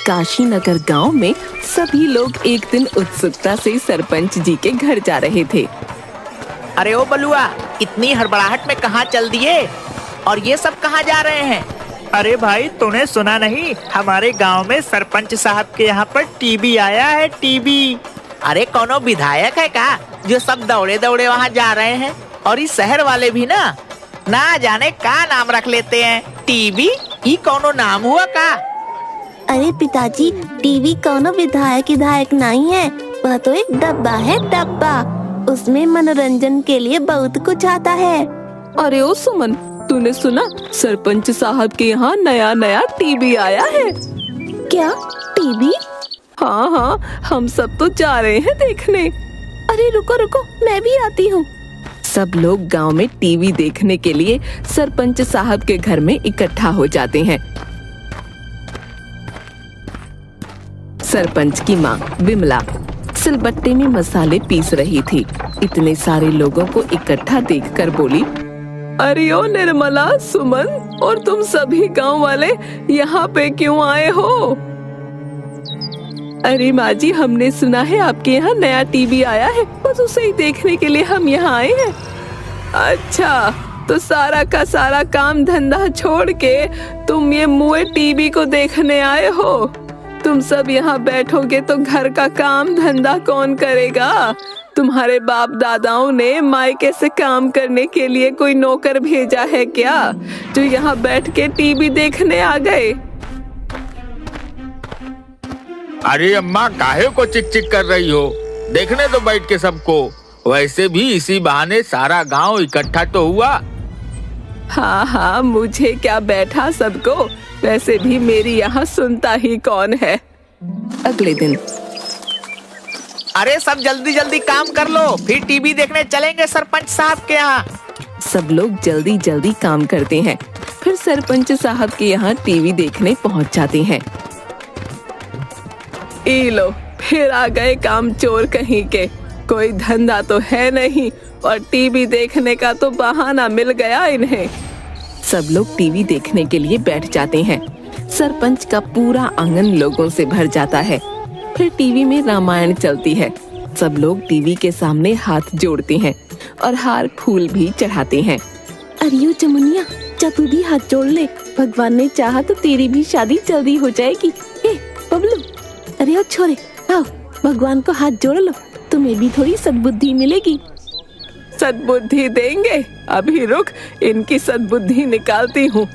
काशी नगर गांव में सभी लोग एक दिन उत्सुकता से सरपंच जी के घर जा रहे थे। अरे ओ बलुआ, इतनी हड़बड़ाहट में कहाँ चल दिए? और ये सब कहाँ जा रहे हैं? अरे भाई, तूने सुना नहीं? हमारे गांव में सरपंच साहब के यहाँ पर टीबी आया है, टीबी। अरे कौनो विधायक है का जो सब दौड़े दौड़े वहाँ जा रहे हैं? और इस शहर वाले भी ना जाने का नाम रख लेते हैं, टीबी। ये कौनो नाम हुआ का? अरे पिताजी, टीवी कौनो विधायक नहीं है, वह तो एक डब्बा है, डब्बा। उसमें मनोरंजन के लिए बहुत कुछ आता है। अरे ओ सुमन, तूने सुना सरपंच साहब के यहाँ नया टीवी आया है? क्या टीवी? हाँ, हम सब तो जा रहे हैं देखने। अरे रुको, मैं भी आती हूँ। सब लोग गांव में टीवी देखने के लिए सरपंच साहब के घर में इकट्ठा हो जाते हैं। सरपंच की माँ विमला सिलबट्टे में मसाले पीस रही थी। इतने सारे लोगों को इकट्ठा देखकर बोली, अरे ओ निर्मला, सुमन और तुम सभी गांव वाले यहाँ पे क्यों आए हो? अरे माँ जी, हमने सुना है आपके यहाँ नया टीवी आया है, बस उसे ही देखने के लिए हम यहाँ आए हैं। अच्छा, तो सारा का सारा काम धंधा छोड़ के तुम ये मुए टीवी को देखने आए हो? तुम सब यहाँ बैठोगे तो घर का काम धंधा कौन करेगा? तुम्हारे बाप दादाओं ने मायके से काम करने के लिए कोई नौकर भेजा है क्या, जो यहाँ बैठ के टीवी देखने आ गए? अरे अम्मा, काहे को चिक चिक कर रही हो? देखने तो बैठ के सबको। वैसे भी इसी बहाने सारा गांव इकट्ठा तो हुआ। हाँ, मुझे क्या बैठा सबको, वैसे भी मेरी यहाँ सुनता ही कौन है। अगले दिन, अरे सब जल्दी काम कर लो, फिर टीवी देखने चलेंगे सरपंच साहब के यहाँ। सब लोग जल्दी काम करते हैं, फिर सरपंच साहब के यहाँ टीवी देखने पहुँच जाते हैं। ई लो, फिर आ गए काम चोर कहीं के। कोई धंधा तो है नहीं और टीवी देखने का तो बहाना मिल गया इन्हें। सब लोग टीवी देखने के लिए बैठ जाते हैं। सरपंच का पूरा आंगन लोगों से भर जाता है। फिर टीवी में रामायण चलती है। सब लोग टीवी के सामने हाथ जोड़ते हैं और हार फूल भी चढ़ाते हैं। अरे जमुनिया, जा तू भी हाथ जोड़ ले, भगवान ने चाहा तो तेरी भी शादी जल्दी हो जाएगी। बबलू, अरे ओ छोरे, आओ भगवान को हाथ जोड़ लो, तुम्हें भी थोड़ी सद्बुद्धि मिलेगी। सद्बुद्धि देंगे? अभी रुक, इनकी सद्बुद्धि निकालती हूँ।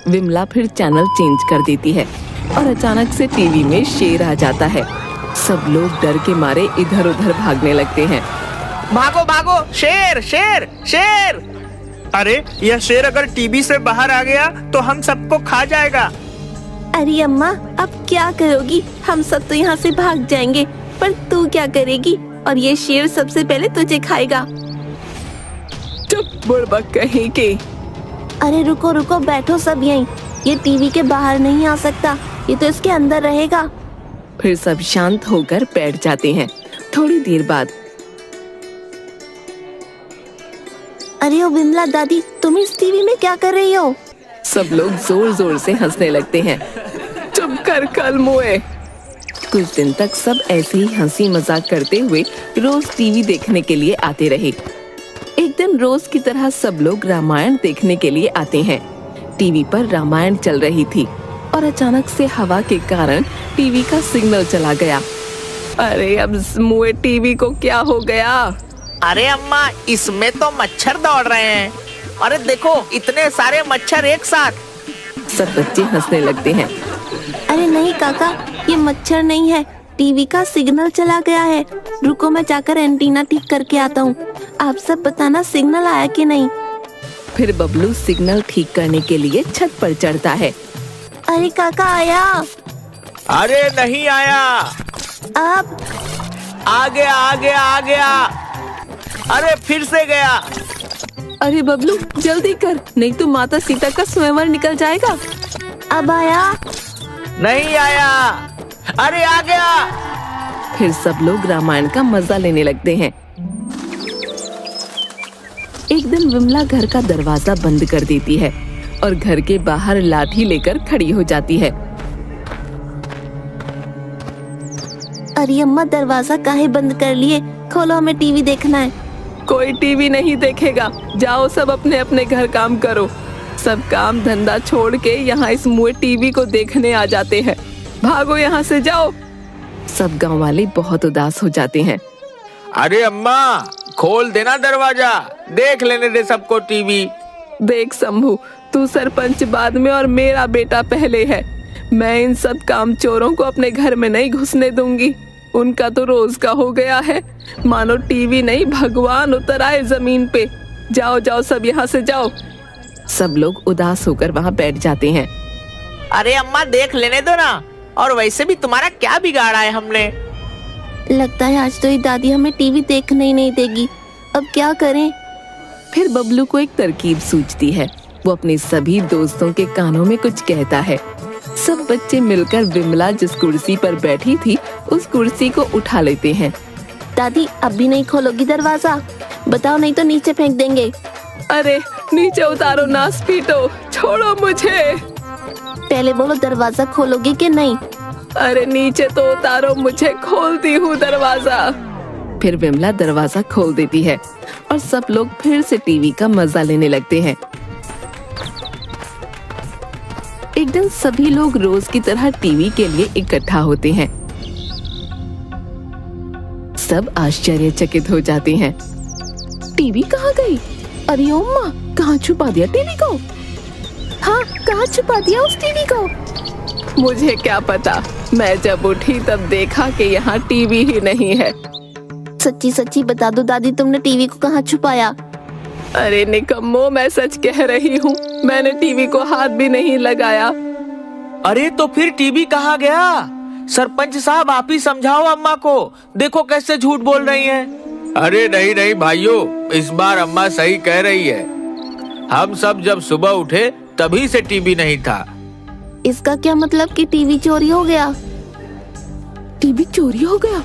विमला फिर चैनल चेंज कर देती है और अचानक से टीवी में शेर आ जाता है। सब लोग डर के मारे इधर उधर भागने लगते हैं। भागो, शेर! अरे यह शेर अगर टीवी से बाहर आ गया तो हम सबको खा जाएगा। अरे अम्मा, अब क्या करोगी? हम सब तो यहाँ से भाग जाएंगे, पर तू क्या करेगी? और ये शेर सबसे पहले तुझे खाएगा। चुप बुड़बक कहीं की। अरे रुको, बैठो सब यहीं। ये टीवी के बाहर नहीं आ सकता, ये तो इसके अंदर रहेगा। फिर सब शांत होकर बैठ जाते हैं। थोड़ी देर बाद, अरे ओ विमला दादी, तुम इस टीवी में क्या कर रही हो? सब लोग जोर से हंसने लगते हैं। चुप कर कल मुए। कुछ दिन तक सब ऐसे ही हंसी मजाक करते हुए रोज टीवी देखने के लिए आते रहे। एक दिन रोज की तरह सब लोग रामायण देखने के लिए आते हैं। टीवी पर रामायण चल रही थी और अचानक से हवा के कारण टीवी का सिग्नल चला गया। अरे अब मुए टीवी को क्या हो गया? अरे अम्मा, इसमें तो मच्छर दौड़ रहे हैं। अरे देखो, इतने सारे मच्छर एक साथ। सब बच्चे हंसने लगते हैं। अरे नहीं काका, ये मच्छर नहीं है, टीवी का सिग्नल चला गया है। रुको, मैं जाकर एंटीना ठीक करके आता हूँ। आप सब बताना सिग्नल आया कि नहीं। फिर बबलू सिग्नल ठीक करने के लिए छत पर चढ़ता है। अरे काका, आया? अरे नहीं आया। अब आ गया। अरे फिर से गया। अरे बबलू, जल्दी कर, नहीं तो माता सीता का स्वयंवर निकल जाएगा। अब आया? नहीं आया। अरे आ गया। फिर सब लोग रामायण का मजा लेने लगते हैं। एक दिन विमला घर का दरवाजा बंद कर देती है और घर के बाहर लाठी लेकर खड़ी हो जाती है। अरे अम्मा, दरवाजा काहे बंद कर लिए? खोलो, हमें टीवी देखना है। कोई टीवी नहीं देखेगा। जाओ सब अपने अपने घर काम करो। सब काम धंधा छोड़ के यहाँ इस मुए टीवी को देखने आ जाते हैं। भागो यहाँ से, जाओ। सब गांव वाले बहुत उदास हो जाते हैं। अरे अम्मा, खोल देना दरवाजा, देख लेने दे सबको टीवी। देख शंभू, तू सरपंच बाद में और मेरा बेटा पहले है। मैं इन सब काम चोरों को अपने घर में नहीं घुसने दूंगी। उनका तो रोज का हो गया है, मानो टीवी नहीं भगवान उतर आए जमीन पे। जाओ जाओ सब यहाँ से जाओ। सब लोग उदास होकर वहाँ बैठ जाते हैं। अरे अम्मा, देख लेने दो ना। और वैसे भी तुम्हारा क्या बिगाड़ा है हमने? लगता है आज तो ये दादी हमें टीवी देखने ही नहीं देगी। अब क्या करें? फिर बबलू को एक तरकीब सूझती है। वो अपने सभी दोस्तों के कानों में कुछ कहता है। सब बच्चे मिलकर विमला जिस कुर्सी पर बैठी थी उस कुर्सी को उठा लेते हैं। दादी, अब भी नहीं खोलोगी दरवाजा? बताओ, नहीं तो नीचे फेंक देंगे। अरे नीचे उतारो, नास पीटो, छोड़ो मुझे। पहले बोलो, दरवाजा खोलोगे कि नहीं? अरे नीचे तो उतारो मुझे, खोलती हूँ दरवाजा। फिर विमला दरवाजा खोल देती है और सब लोग फिर से टीवी का मजा लेने लगते हैं। एक दिन सभी लोग रोज की तरह टीवी के लिए इकट्ठा होते हैं। सब आश्चर्यचकित हो जाते हैं। टीवी कहाँ गई? अरे ओम्मा, कहाँ छुपा दिया टीवी को? हाँ, कहाँ छुपा दिया उस टीवी को? मुझे क्या पता, मैं जब उठी तब देखा कि यहाँ टीवी ही नहीं है। सच्ची सच्ची बता दो दादी, तुमने टीवी को कहाँ छुपाया? अरे निकम्मो, मैं सच कह रही हूँ, मैंने टीवी को हाथ भी नहीं लगाया। अरे तो फिर टीवी कहाँ गया? सरपंच साहब, आप ही समझाओ अम्मा को। देखो कैसे झूठ बोल रही हैं। अरे नहीं नहीं भाइयों, इस बार अम्मा सही कह रही है। हम सब जब सुबह उठे तभी से टीवी नहीं था। इसका क्या मतलब कि टीवी चोरी हो गया? टीवी चोरी हो गया?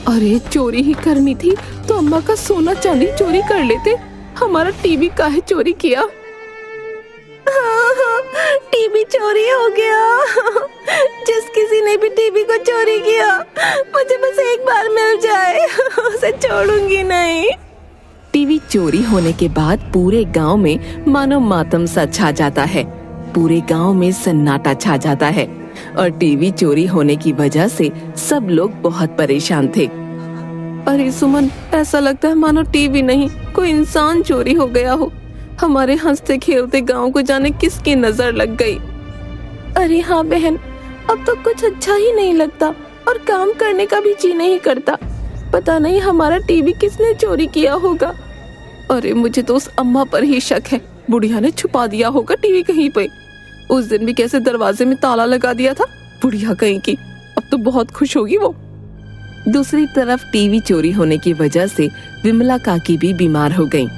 अरे चोरी ही करनी थी तो अम्मा का सोना चांदी चोरी कर लेते। हमारा टीवी काहे चोरी किया? टीवी चोरी हो गया। जिस किसी ने भी टीवी को चोरी किया, मुझे बस एक बार मिल जाए, उसे छोड़ूंगी नहीं। टीवी चोरी होने के बाद पूरे गांव में मानो मातम सा छा जाता है। पूरे गांव में सन्नाटा छा जाता है और टीवी चोरी होने की वजह से सब लोग बहुत परेशान थे। अरे सुमन, ऐसा लगता है मानो टीवी नहीं कोई इंसान चोरी हो गया हो। हमारे हंसते खेलते गांव को जाने किसकी नजर लग गई। अरे हाँ बहन, अब तो कुछ अच्छा ही नहीं लगता और काम करने का भी जी नहीं करता। पता नहीं हमारा टीवी किसने चोरी किया होगा। अरे मुझे तो उस अम्मा पर ही शक है, बुढ़िया ने छुपा दिया होगा टीवी कहीं पे। उस दिन भी कैसे दरवाजे में ताला लगा दिया था, बुढ़िया कहीं की। अब तो बहुत खुश होगी वो। दूसरी तरफ टीवी चोरी होने की वजह से विमला काकी भी बीमार हो गईं।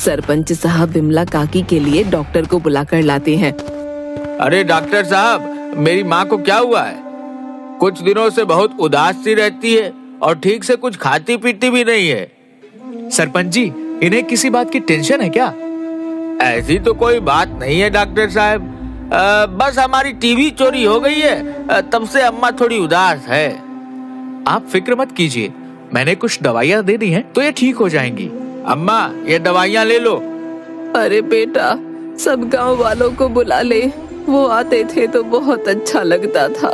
सरपंच साहब विमला काकी के लिए डॉक्टर को बुलाकर लाते हैं। अरे डॉक्टर साहब, मेरी माँ को क्या हुआ है? कुछ दिनों से बहुत उदास सी रहती है और ठीक से कुछ खाती पीती भी नहीं है। सरपंच जी, इन्हें किसी बात की टेंशन है क्या? ऐसी तो कोई बात नहीं है डॉक्टर साहब, बस हमारी टीवी चोरी हो गई है, तब से अम्मा थोड़ी उदास है। आप फिक्र मत कीजिए, मैंने कुछ दवाइयाँ दे दी हैं तो ये ठीक हो जाएंगी। अम्मा, ये दवाइयाँ ले लो। अरे बेटा, सब गांव वालों को बुला ले, वो आते थे तो बहुत अच्छा लगता था।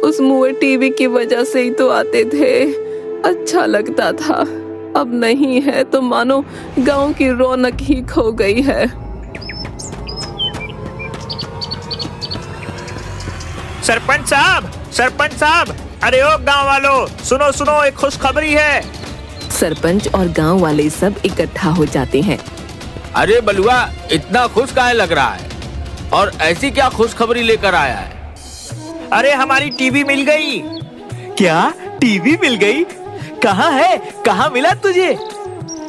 उस मुए टीवी की वजह से ही तो आते थे, अच्छा लगता था। अब नहीं है तो मानो गांव की रौनक ही खो गई है। सरपंच साहब, अरे ओ गांव वालों, सुनो सुनो, एक खुशखबरी है। सरपंच और गांव वाले सब इकट्ठा हो जाते हैं। अरे बलुआ, इतना खुश काहे लग रहा है? और ऐसी क्या खुशखबरी लेकर आया है? अरे हमारी टीवी मिल गई। क्या टीवी मिल गई? कहाँ है? कहाँ मिला तुझे?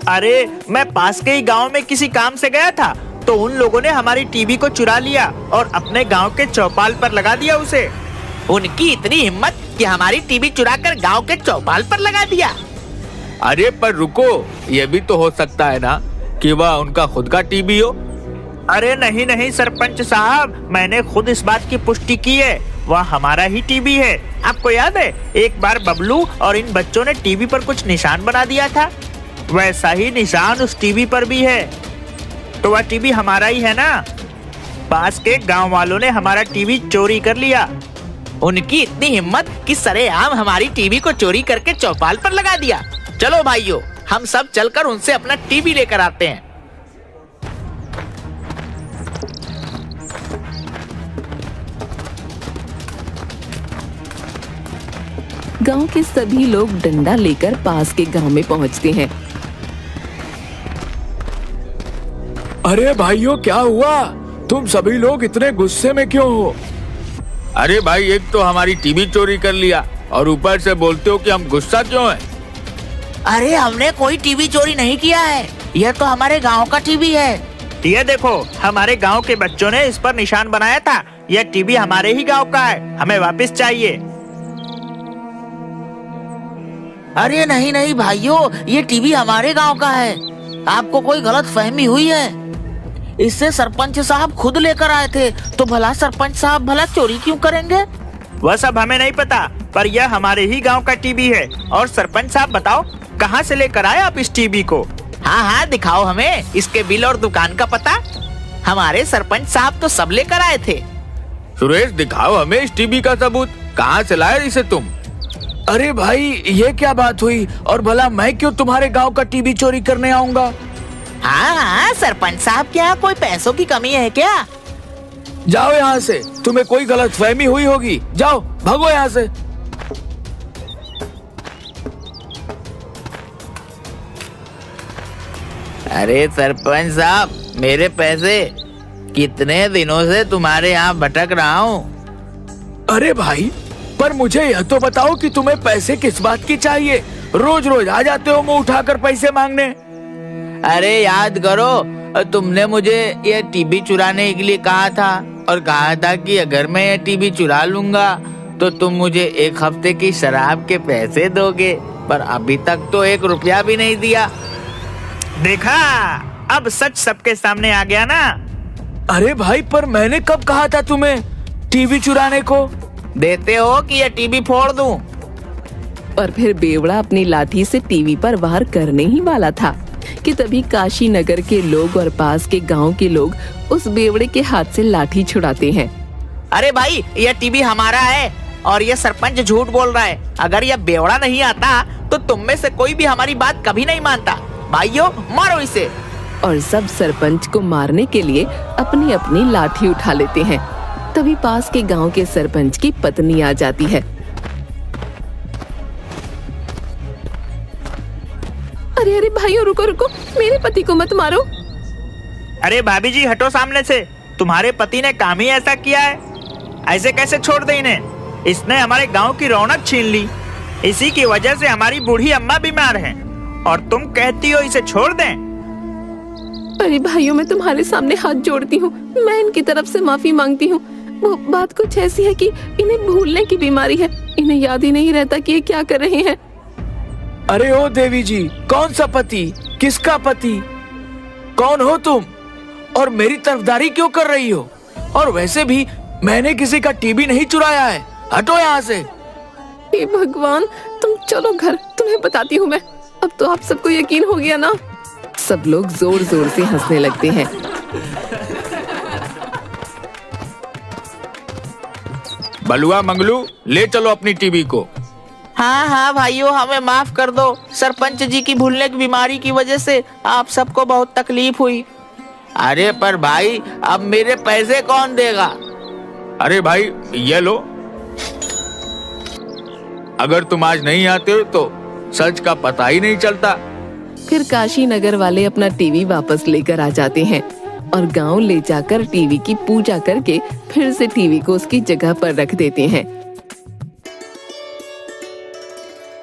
अरे मैं पास के ही गांव में किसी काम से गया था तो उन लोगों ने हमारी टीवी को चुरा लिया और अपने गांव के चौपाल पर लगा दिया उसे। उनकी इतनी हिम्मत कि हमारी टीवी चुराकर गांव के चौपाल पर लगा दिया। अरे पर रुको, ये भी तो हो सकता है ना कि वह उनका खुद का टीवी हो। अरे नहीं नहीं सरपंच साहब, मैंने खुद इस बात की पुष्टि की है। वह हमारा ही टीवी है। आपको याद है एक बार बबलू और इन बच्चों ने टीवी पर कुछ निशान बना दिया था, वैसा ही निशान उस टीवी पर भी है। तो वह टीवी हमारा ही है ना। पास के गांव वालों ने हमारा टीवी चोरी कर लिया। उनकी इतनी हिम्मत कि सरेआम हमारी टीवी को चोरी करके चौपाल पर लगा दिया। चलो भाइयों, हम सब चलकर उनसे अपना टीवी लेकर आते हैं। गांव के सभी लोग डंडा लेकर पास के गांव में पहुंचते हैं। अरे भाइयों, क्या हुआ? तुम सभी लोग इतने गुस्से में क्यों हो? अरे भाई, एक तो हमारी टीवी चोरी कर लिया और ऊपर से बोलते हो कि हम गुस्सा क्यों हैं? अरे हमने कोई टीवी चोरी नहीं किया है, यह तो हमारे गांव का टीवी है। ये देखो, हमारे गांव के बच्चों ने इस पर निशान बनाया था। यह टीवी हमारे ही गांव का है, हमें वापस चाहिए। अरे नहीं नहीं भाइयों, ये टीवी हमारे गांव का है। आपको कोई गलत फहमी हुई है। इससे सरपंच साहब खुद लेकर आए थे, तो भला सरपंच साहब भला चोरी क्यों करेंगे? वह सब हमें नहीं पता, पर यह हमारे ही गांव का टीवी है। और सरपंच साहब बताओ, कहां से लेकर आए आप इस टीवी को? हाँ हाँ, दिखाओ हमें इसके बिल और दुकान का पता। हमारे सरपंच साहब तो सब लेकर आए थे। सुरेश, दिखाओ हमें इस टीवी का सबूत। कहाँ से लाए इसे तुम? अरे भाई, ये क्या बात हुई? और भला मैं क्यों तुम्हारे गांव का टीवी चोरी करने आऊंगा? हाँ हाँ, सरपंच साहब के यहाँ कोई पैसों की कमी है क्या? जाओ यहाँ से, तुम्हें कोई गलत फहमी हुई होगी। जाओ, भागो यहाँ से। अरे सरपंच साहब, मेरे पैसे। कितने दिनों से तुम्हारे यहाँ भटक रहा हूँ। अरे भाई, पर मुझे यह तो बताओ कि तुम्हें पैसे किस बात की चाहिए? रोज रोज आ जाते हो मुंह उठाकर पैसे मांगने। अरे याद करो, तुमने मुझे ये टीवी चुराने के लिए कहा था और कहा था कि अगर मैं ये टीवी चुरा लूंगा तो तुम मुझे 1 हफ्ते की शराब के पैसे दोगे, पर अभी तक तो 1 रुपया भी नहीं दिया। देखा, अब सच सबके सामने आ गया ना। अरे भाई, पर मैंने कब कहा था तुम्हें टीवी चुराने को? देते हो कि ये टीवी फोड़ दूं? और फिर बेवड़ा अपनी लाठी से टीवी पर वार करने ही वाला था कि तभी काशी नगर के लोग और पास के गांव के लोग उस बेवड़े के हाथ से लाठी छुड़ाते हैं। अरे भाई, यह टीवी हमारा है और ये सरपंच झूठ बोल रहा है। अगर यह बेवड़ा नहीं आता तो तुम में से कोई भी हमारी बात कभी नहीं मानता। भाइयों, मारो इसे। और सब सरपंच को मारने के लिए अपनी अपनी लाठी उठा लेते हैं। तभी पास के गांव के सरपंच की पत्नी आ जाती है। अरे अरे भाइयों, रुको रुको, मेरे पति को मत मारो। अरे भाभी जी, हटो सामने से। तुम्हारे पति ने काम ही ऐसा किया है, ऐसे कैसे छोड़ दे इन्हें? इसने हमारे गांव की रौनक छीन ली। इसी की वजह से हमारी बूढ़ी अम्मा बीमार हैं और तुम कहती हो इसे छोड़ दें? अरे भाइयों, मैं तुम्हारे सामने हाथ जोड़ती हूँ, मैं इनकी तरफ से माफी मांगती हूँ। वो बात कुछ ऐसी है कि इन्हें भूलने की बीमारी है। इन्हें याद ही नहीं रहता कि ये क्या कर रहे हैं। अरे ओ देवी जी, कौन सा पति? किसका पति? कौन हो तुम? और मेरी तरफदारी क्यों कर रही हो? और वैसे भी मैंने किसी का टीवी नहीं चुराया है। हटो यहाँ से। हे भगवान, तुम चलो घर, तुम्हें बताती हूँ मैं। अब तो आप सबको यकीन हो गया ना। सब लोग जोर जोर से हंसने लगते हैं। बलुआ मंगलू, ले चलो अपनी टीवी को। हाँ हाँ भाइयों, हमें माफ कर दो। सरपंच जी की भूलने की बीमारी की वजह से आप सबको बहुत तकलीफ हुई। अरे पर भाई, अब मेरे पैसे कौन देगा? अरे भाई, ये लो। अगर तुम आज नहीं आते हो तो सच का पता ही नहीं चलता। फिर काशी नगर वाले अपना टीवी वापस लेकर आ जाते हैं और गांव ले जाकर टीवी की पूजा करके फिर से टीवी को उसकी जगह पर रख देते हैं।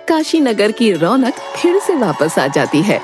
काशी नगर की रौनक फिर से वापस आ जाती है।